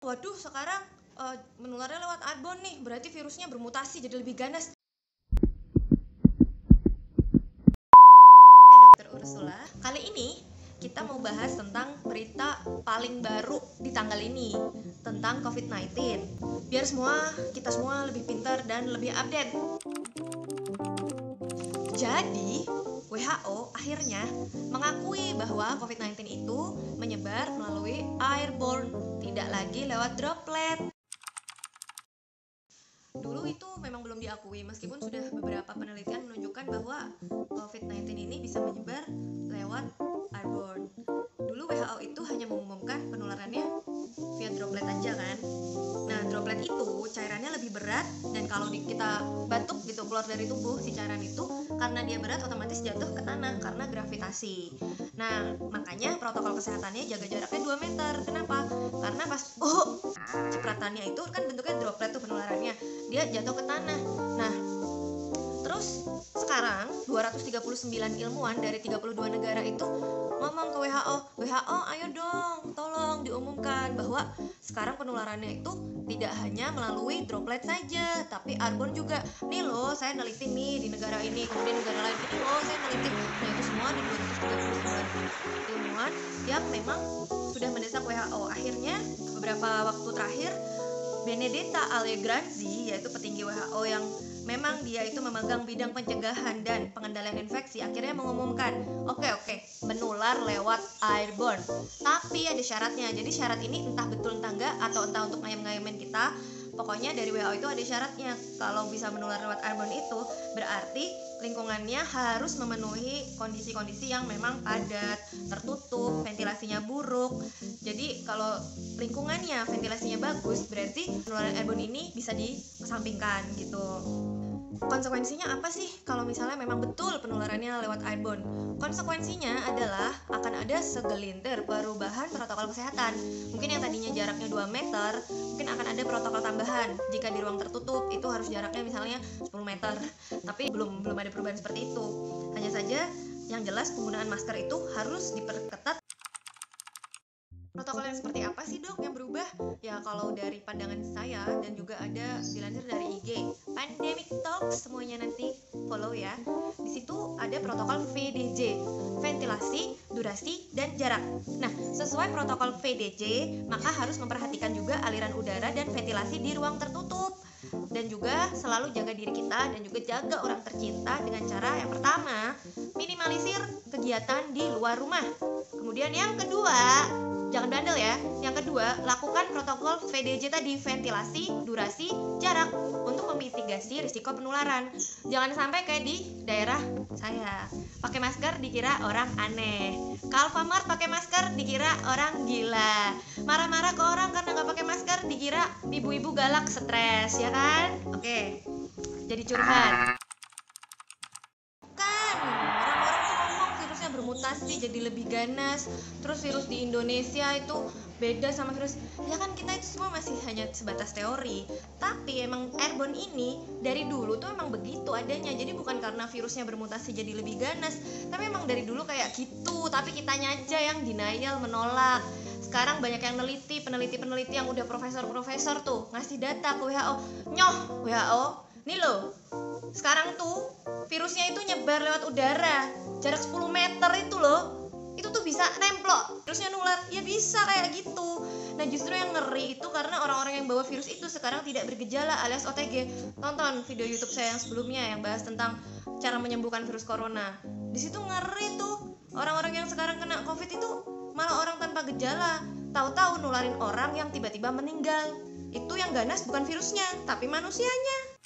waduh sekarang menularnya lewat airborne nih, berarti virusnya bermutasi jadi lebih ganas. Dokter Ursula, kali ini kita mau bahas tentang berita paling baru di tanggal ini tentang COVID-19. Biar kita semua lebih pintar dan lebih update. Jadi, WHO akhirnya mengakui bahwa COVID-19 itu menyebar melalui airborne, tidak lagi lewat droplet. Dulu itu memang belum diakui, meskipun sudah beberapa penelitian menunjukkan bahwa COVID-19 ini bisa menyebar lewat airborne. Dulu WHO itu hanya mengumumkan penularannya via droplet aja kan. Nah, droplet itu cairannya lebih berat, dan kalau kita batuk gitu keluar dari tubuh si cairan itu, karena dia berat otomatis jatuh ke tanah karena gravitasi. Nah, makanya protokol kesehatannya jaga jaraknya 2 meter. Kenapa? Karena pas cipratannya itu kan bentuknya droplet tuh penularannya, dia jatuh ke tanah. Nah, terus sekarang 239 ilmuwan dari 32 negara itu ngomong ke WHO, ayo dong tolong diumumkan bahwa sekarang penularannya itu tidak hanya melalui droplet saja, tapi airborne juga. Nih loh, saya neliti nih di negara ini, kemudian negara lain ini loh saya neliti. Nah, itu semua di 239 ilmuwan yang memang sudah mendesak WHO. Akhirnya beberapa waktu terakhir Benedetta Allegranzi, yaitu petinggi WHO yang memang dia itu memegang bidang pencegahan dan pengendalian infeksi, akhirnya mengumumkan, oke, menular lewat airborne. Tapi ada syaratnya. Jadi syarat ini entah betul entah enggak, atau entah untuk ngayem-ngayemin kita. Pokoknya dari WHO itu ada syaratnya. Kalau bisa menular lewat airborne itu berarti lingkungannya harus memenuhi kondisi-kondisi yang memang padat, tertutup, ventilasinya buruk. Jadi kalau lingkungannya ventilasinya bagus, berarti penularan airborne ini bisa dikesampingkan gitu. Konsekuensinya apa sih kalau misalnya memang betul penularannya lewat airborne? Konsekuensinya adalah akan ada segelintir perubahan protokol kesehatan. Mungkin yang tadinya jaraknya 2 meter, mungkin akan ada protokol tambahan. Jika di ruang tertutup itu harus jaraknya misalnya 10 meter. Tapi belum ada perubahan seperti itu. Hanya saja yang jelas penggunaan masker itu harus diperketat. Protokol yang seperti apa sih dok yang berubah? Ya kalau dari pandangan saya dan juga ada dilansir dari IG Pandemic Talks, semuanya nanti follow ya. Di situ ada protokol VDJ, ventilasi, durasi, dan jarak. Nah, sesuai protokol VDJ, maka harus memperhatikan juga aliran udara dan ventilasi di ruang tertutup. Dan juga selalu jaga diri kita dan juga jaga orang tercinta dengan cara yang pertama, minimalisir kegiatan di luar rumah. Kemudian yang kedua, jangan bandel ya. Yang kedua, lakukan protokol VDJ tadi, ventilasi, durasi, jarak, untuk memitigasi risiko penularan. Jangan sampai kayak di daerah saya, pakai masker dikira orang aneh, ke Alfamart pakai masker dikira orang gila, marah-marah ke orang karena nggak pakai masker dikira ibu-ibu galak stres, ya kan? Oke, jadi curhat. Orang-orang tuh ngomong virusnya bermutasi jadi lebih ganas, terus virus di Indonesia itu beda sama virus. Ya kan kita itu semua masih hanya sebatas teori. Tapi emang airborne ini dari dulu tuh emang begitu adanya. Jadi bukan karena virusnya bermutasi jadi lebih ganas, tapi emang dari dulu kayak gitu. Tapi kitanya aja yang denial, menolak. Sekarang banyak yang peneliti yang udah profesor tuh ngasih data ke WHO. WHO, nih loh, sekarang tuh virusnya itu nyebar lewat udara, jarak 10 meter itu loh, itu tuh bisa nemplok, virusnya nular, ya bisa kayak gitu. Nah justru yang ngeri itu karena orang-orang yang bawa virus itu sekarang tidak bergejala alias OTG. Tonton video YouTube saya yang sebelumnya yang bahas tentang cara menyembuhkan virus corona. Di situ ngeri tuh, orang-orang yang sekarang kena COVID itu malah orang tanpa gejala, tahu-tahu nularin orang yang tiba-tiba meninggal. Itu yang ganas bukan virusnya, tapi manusianya.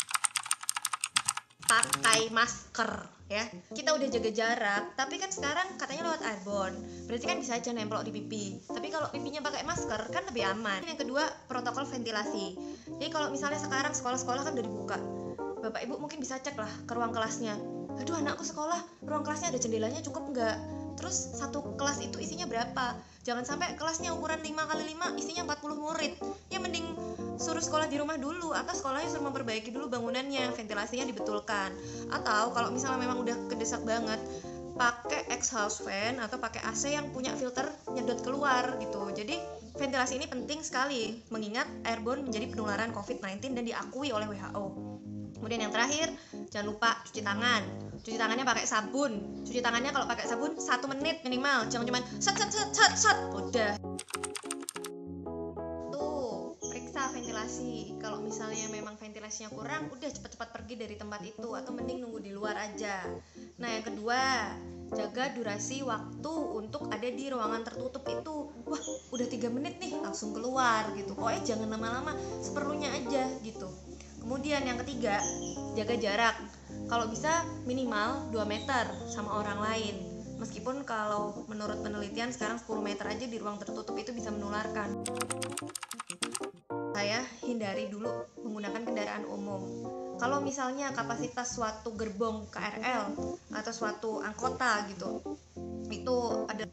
Pakai masker ya. Kita udah jaga jarak, tapi kan sekarang katanya lewat airborne. Berarti kan bisa aja nempel di pipi. Tapi kalau pipinya pakai masker kan lebih aman. Yang kedua, protokol ventilasi. Jadi kalau misalnya sekarang sekolah-sekolah kan udah dibuka, Bapak Ibu mungkin bisa cek lah ke ruang kelasnya. Aduh, anakku sekolah, ruang kelasnya ada jendelanya cukup enggak? Terus satu kelas itu isinya berapa? Jangan sampai kelasnya ukuran 5x5 isinya 40 murid. Ya mending suruh sekolah di rumah dulu, atau sekolahnya suruh memperbaiki dulu bangunannya, ventilasinya dibetulkan. Atau kalau misalnya memang udah kedesak banget, pakai exhaust fan atau pakai AC yang punya filter nyedot keluar gitu. Jadi ventilasi ini penting sekali mengingat airborne menjadi penularan COVID-19 dan diakui oleh WHO. Kemudian yang terakhir, jangan lupa cuci tangan. Cuci tangannya pakai sabun. Cuci tangannya kalau pakai sabun 1 menit minimal. Jangan cuma set. Udah. Tuh, periksa ventilasi. Kalau misalnya memang ventilasinya kurang, udah cepat-cepat pergi dari tempat itu atau mending nunggu di luar aja. Nah, yang kedua, jaga durasi waktu untuk ada di ruangan tertutup itu. Wah, udah 3 menit nih, langsung keluar gitu. Pokoknya jangan lama-lama, seperlunya aja gitu. Kemudian yang ketiga, jaga jarak. Kalau bisa minimal 2 meter sama orang lain. Meskipun kalau menurut penelitian sekarang 10 meter aja di ruang tertutup itu bisa menularkan. Saya hindari dulu menggunakan kendaraan umum. Kalau misalnya kapasitas suatu gerbong KRL atau suatu angkota gitu, itu ada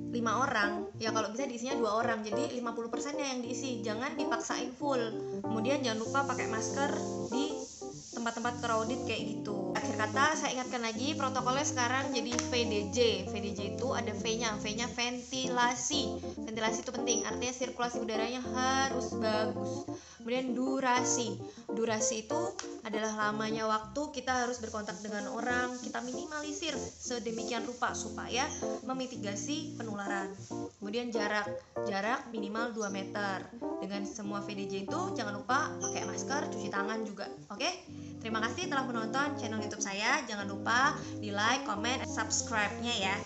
5 orang, ya kalau bisa diisinya 2 orang, jadi 50%-nya yang diisi, jangan dipaksain full. Kemudian jangan lupa pakai masker di tempat-tempat crowded kayak gitu. Akhir kata, saya ingatkan lagi, protokolnya sekarang jadi VDJ. VDJ itu ada V-nya ventilasi. Ventilasi itu penting, artinya sirkulasi udaranya harus bagus. Kemudian durasi itu adalah lamanya waktu kita harus berkontak dengan orang, kita minimalisir sedemikian rupa supaya memitigasi penularan. Kemudian jarak minimal 2 meter. Dengan semua VDJ itu jangan lupa pakai masker, cuci tangan juga. Oke? Terima kasih telah menonton channel YouTube saya. Jangan lupa di like, comment, subscribe-nya ya.